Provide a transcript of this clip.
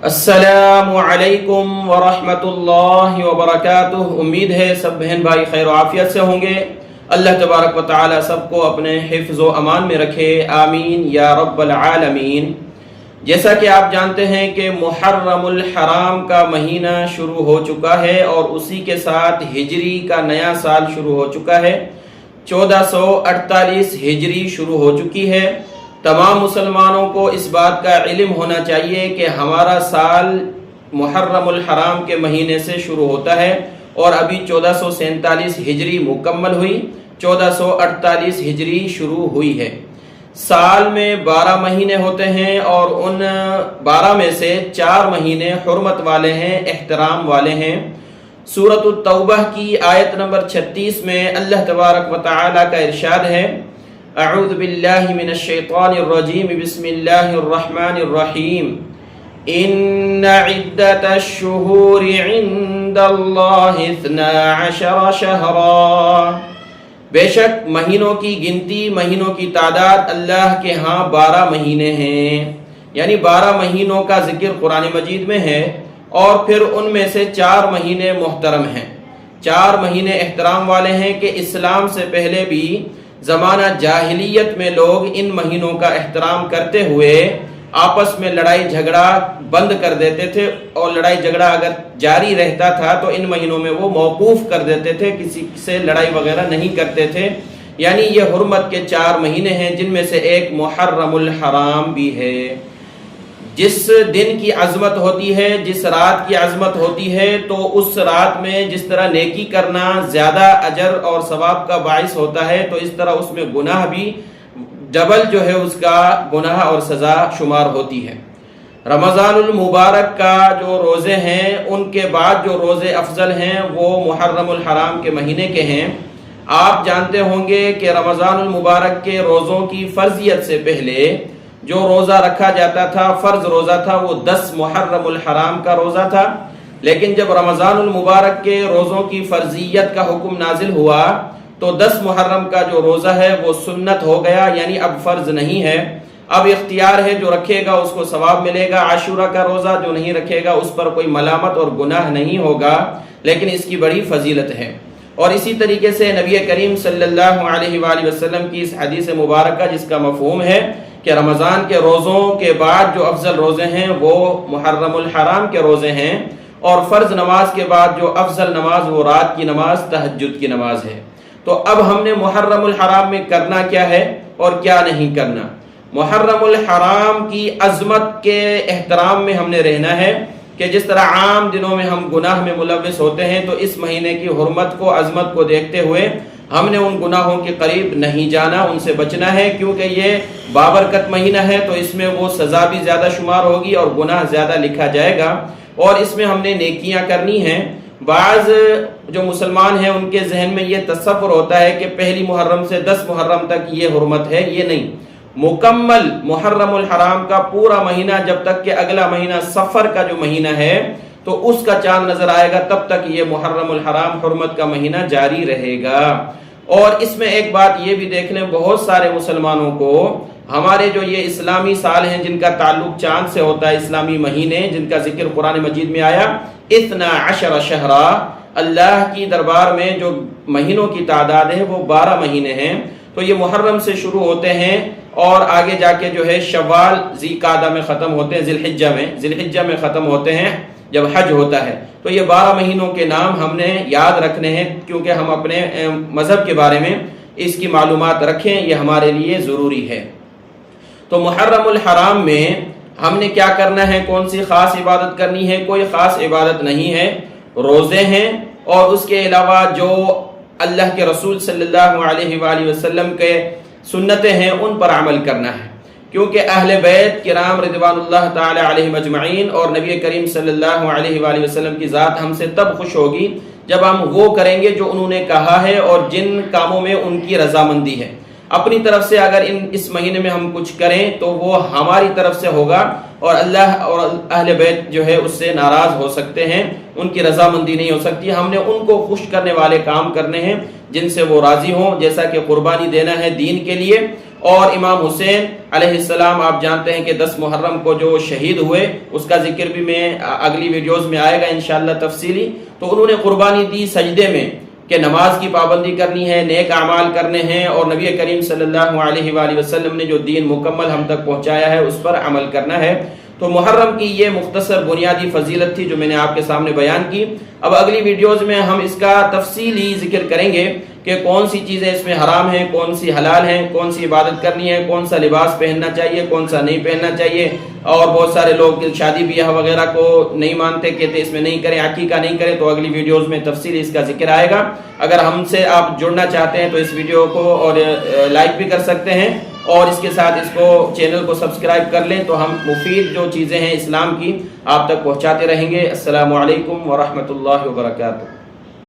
السلام علیکم ورحمۃ اللہ وبرکاتہ۔ امید ہے سب بہن بھائی خیر و عافیت سے ہوں گے۔ اللہ تبارک و تعالی سب کو اپنے حفظ و امان میں رکھے، آمین یا رب العالمین۔ جیسا کہ آپ جانتے ہیں کہ محرم الحرام کا مہینہ شروع ہو چکا ہے اور اسی کے ساتھ ہجری کا نیا سال شروع ہو چکا ہے۔ 1448 ہجری شروع ہو چکی ہے۔ تمام مسلمانوں کو اس بات کا علم ہونا چاہیے کہ ہمارا سال محرم الحرام کے مہینے سے شروع ہوتا ہے اور ابھی 1447 ہجری مکمل ہوئی، 1448 ہجری شروع ہوئی ہے۔ سال میں 12 مہینے ہوتے ہیں اور ان 12 میں سے 4 مہینے حرمت والے ہیں، احترام والے ہیں۔ سورۃ التوبہ کی آیت نمبر 36 میں اللہ تبارک و تعالی کا ارشاد ہے، اعوذ باللہ من الشیطان الرجیم، بسم اللہ الرحمن الرحیم، ان عدت الشہور عند اللہ 12 شہرا، بے شک مہینوں کی گنتی، مہینوں کی تعداد اللہ کے ہاں 12 مہینے ہیں، یعنی 12 مہینوں کا ذکر قرآن مجید میں ہے اور پھر ان میں سے 4 مہینے محترم ہیں، 4 مہینے احترام والے ہیں کہ اسلام سے پہلے بھی زمانہ جاہلیت میں لوگ ان مہینوں کا احترام کرتے ہوئے آپس میں لڑائی جھگڑا بند کر دیتے تھے، اور لڑائی جھگڑا اگر جاری رہتا تھا تو ان مہینوں میں وہ موقوف کر دیتے تھے، کسی سے لڑائی وغیرہ نہیں کرتے تھے۔ یعنی یہ حرمت کے 4 مہینے ہیں جن میں سے ایک محرم الحرام بھی ہے۔ جس دن کی عظمت ہوتی ہے، جس رات کی عظمت ہوتی ہے، تو اس رات میں جس طرح نیکی کرنا زیادہ اجر اور ثواب کا باعث ہوتا ہے، تو اس طرح اس میں گناہ بھی ڈبل جو ہے اس کا گناہ اور سزا شمار ہوتی ہے۔ رمضان المبارک کا جو روزے ہیں ان کے بعد جو روزے افضل ہیں وہ محرم الحرام کے مہینے کے ہیں۔ آپ جانتے ہوں گے کہ رمضان المبارک کے روزوں کی فرضیت سے پہلے جو روزہ رکھا جاتا تھا، فرض روزہ تھا، وہ 10 محرم الحرام کا روزہ تھا، لیکن جب رمضان المبارک کے روزوں کی فرضیت کا حکم نازل ہوا تو 10 محرم کا جو روزہ ہے وہ سنت ہو گیا، یعنی اب فرض نہیں ہے، اب اختیار ہے، جو رکھے گا اس کو ثواب ملے گا۔ عاشورہ کا روزہ جو نہیں رکھے گا اس پر کوئی ملامت اور گناہ نہیں ہوگا، لیکن اس کی بڑی فضیلت ہے۔ اور اسی طریقے سے نبی کریم صلی اللہ علیہ وآلہ وسلم کی اس حدیث مبارکہ جس کا مفہوم ہے کہ رمضان کے روزوں کے بعد جو افضل روزے ہیں وہ محرم الحرام کے روزے ہیں، اور فرض نماز کے بعد جو افضل نماز وہ رات کی نماز تہجد کی نماز ہے۔ تو اب ہم نے محرم الحرام میں کرنا کیا ہے اور کیا نہیں کرنا۔ محرم الحرام کی عظمت کے احترام میں ہم نے رہنا ہے کہ جس طرح عام دنوں میں ہم گناہ میں ملوث ہوتے ہیں، تو اس مہینے کی حرمت کو، عظمت کو دیکھتے ہوئے ہم نے ان گناہوں کے قریب نہیں جانا، ان سے بچنا ہے، کیونکہ یہ بابرکت مہینہ ہے تو اس میں وہ سزا بھی زیادہ شمار ہوگی اور گناہ زیادہ لکھا جائے گا، اور اس میں ہم نے نیکیاں کرنی ہیں۔ بعض جو مسلمان ہیں ان کے ذہن میں یہ تصور ہوتا ہے کہ پہلی محرم سے 10 محرم تک یہ حرمت ہے، یہ نہیں۔ مکمل محرم الحرام کا پورا مہینہ جب تک کہ اگلا مہینہ صفر کا جو مہینہ ہے تو اس کا چاند نظر آئے گا، تب تک یہ محرم الحرام حرمت کا مہینہ جاری رہے گا۔ اور اس میں ایک بات یہ بھی دیکھ لیں، بہت سارے مسلمانوں کو ہمارے جو یہ اسلامی سال ہیں جن کا تعلق چاند سے ہوتا ہے، اسلامی مہینے جن کا ذکر قرآن مجید میں آیا 12 شہرا، اللہ کی دربار میں جو مہینوں کی تعداد ہے وہ 12 مہینے ہیں، تو یہ محرم سے شروع ہوتے ہیں اور آگے جا کے جو ہے شوال ذی قعدہ میں ختم ہوتے ہیں، ذی الحجہ میں ختم ہوتے ہیں جب حج ہوتا ہے۔ تو یہ 12 مہینوں کے نام ہم نے یاد رکھنے ہیں، کیونکہ ہم اپنے مذہب کے بارے میں اس کی معلومات رکھیں، یہ ہمارے لیے ضروری ہے۔ تو محرم الحرام میں ہم نے کیا کرنا ہے، کون سی خاص عبادت کرنی ہے؟ کوئی خاص عبادت نہیں ہے، روزے ہیں اور اس کے علاوہ جو اللہ کے رسول صلی اللہ علیہ وآلہ وسلم کے سنتیں ہیں ان پر عمل کرنا ہے، کیونکہ اہل بیت کرام رضوان اللہ تعالی علیہم اجمعین اور نبی کریم صلی اللہ علیہ وآلہ وسلم کی ذات ہم سے تب خوش ہوگی جب ہم وہ کریں گے جو انہوں نے کہا ہے اور جن کاموں میں ان کی رضامندی ہے۔ اپنی طرف سے اگر اس مہینے میں ہم کچھ کریں تو وہ ہماری طرف سے ہوگا، اور اللہ اور اہل بیت جو ہے اس سے ناراض ہو سکتے ہیں، ان کی رضامندی نہیں ہو سکتی۔ ہم نے ان کو خوش کرنے والے کام کرنے ہیں جن سے وہ راضی ہوں، جیسا کہ قربانی دینا ہے دین کے لیے، اور امام حسین علیہ السلام آپ جانتے ہیں کہ 10 محرم کو جو شہید ہوئے، اس کا ذکر بھی میں اگلی ویڈیوز میں آئے گا انشاءاللہ تفصیلی. تو انہوں نے قربانی دی سجدے میں کہ نماز کی پابندی کرنی ہے، نیک اعمال کرنے ہیں، اور نبی کریم صلی اللہ علیہ وآلہ وسلم نے جو دین مکمل ہم تک پہنچایا ہے اس پر عمل کرنا ہے. تو محرم کی یہ مختصر بنیادی فضیلت تھی جو میں نے آپ کے سامنے بیان کی. اب اگلی ویڈیوز میں ہم اس کا تفصیلی ذکر کریں گے کہ کون سی چیزیں اس میں حرام ہیں، کون سی حلال ہیں، کون سی عبادت کرنی ہے، کون سا لباس پہننا چاہیے، کون سا نہیں پہننا چاہیے. اور بہت سارے لوگ شادی بیاہ وغیرہ کو نہیں مانتے، کہتے اس میں نہیں کریں، عقیقہ نہیں کریں. تو اگلی ویڈیوز میں تفصیل اس کا ذکر آئے گا. اگر ہم سے آپ جڑنا چاہتے ہیں تو اس ویڈیو کو اور لائک بھی کر سکتے ہیں، اور اس کے ساتھ اس کو چینل کو سبسکرائب کر لیں تو ہم مفید جو چیزیں ہیں اسلام کی آپ تک پہنچاتے رہیں گے. السلام علیکم ورحمۃ اللہ وبرکاتہ.